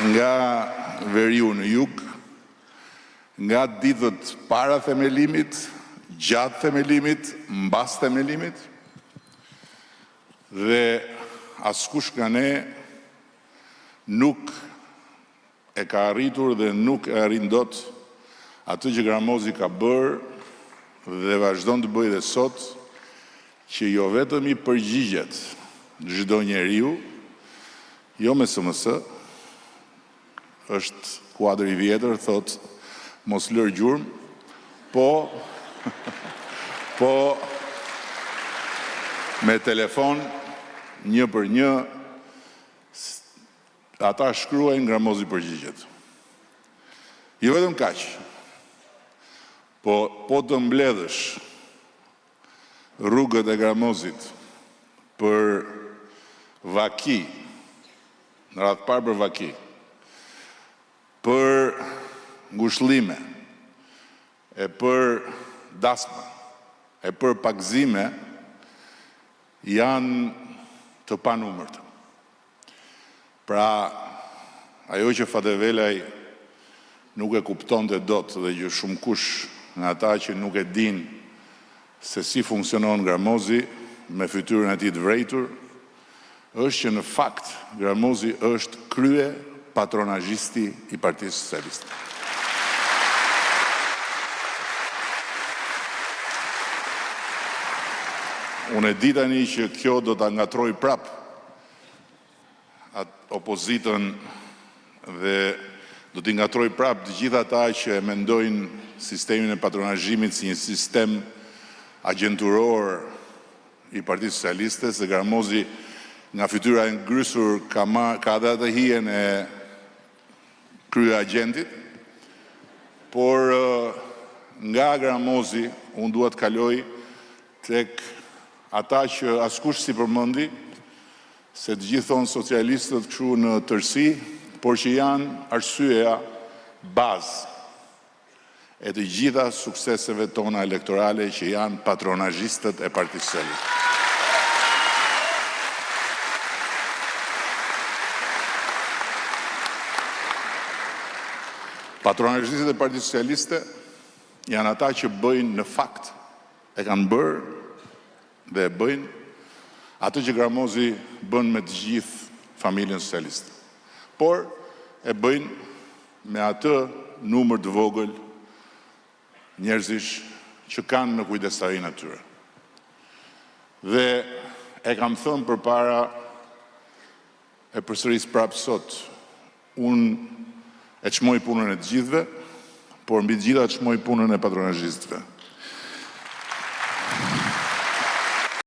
nga veriu në jug, nga ditët para themelimit, gjatë themelimit, mbas themelimit, dhe askush nga ne nuk e ka arritur dhe nuk e arrin dot atë që Gramozi ka bërë dhe vazhdon të bëjë dhe sot, që jo vetëm i përgjigjet çdo njeriu, jo me SMS, është kuadër i vjetër, thot mos lër gjurmë, po me telefon, një për një, ata shkruajnë, Gramozi përgjigjet. Jo vetëm kaq, po të mbledhësh rrugët e Gramozit për vaki, në radhë parë për vaki, për ngushëllime, e për dasma, e për pagëzime, janë të panumërta. Pra, ajo që Fatevelaj nuk e kuptonte dot dhe që shumë kush nga ata që nuk e din se si funksionon Gramozi me fytyrën e tij të vrejtur, është që në fakt Gramozi është krye patronazhisti i Partisë Socialiste. Unë e di tani që kjo do ta ngatroj prap opozitën dhe do t'i ngatroj prap të gjithë ata që e mendojnë sistemin e patronazhimit si një sistem agjenturor i Partisë Socialiste, se Gramozi nga fytyra e ngrysur ka dhe atë hijen e krye agentit, por nga Gramozi unë dua të kaloj tek ata që askush si përmendi, se të gjithë thonë socialistët kështu në tërësi, por që janë arsyeja bazë e të gjitha sukseseve tona elektorale, që janë patronazhistët e Partisë Socialiste. Patronazhistët e Partisë Socialiste janë ata që bëjnë në fakt, e kanë bërë dhe e bëjnë atë që Gramozi bën me të gjithë familjen socialiste. Por e bëjnë me atë numër të vogël njerëzish që kanë në kujdestarinë e tyre. Dhe e kam thënë përpara, e përsëris prapë sot, unë e çmoj punën e të gjithëve, por mbi të gjitha çmoj punën e patronazhistëve.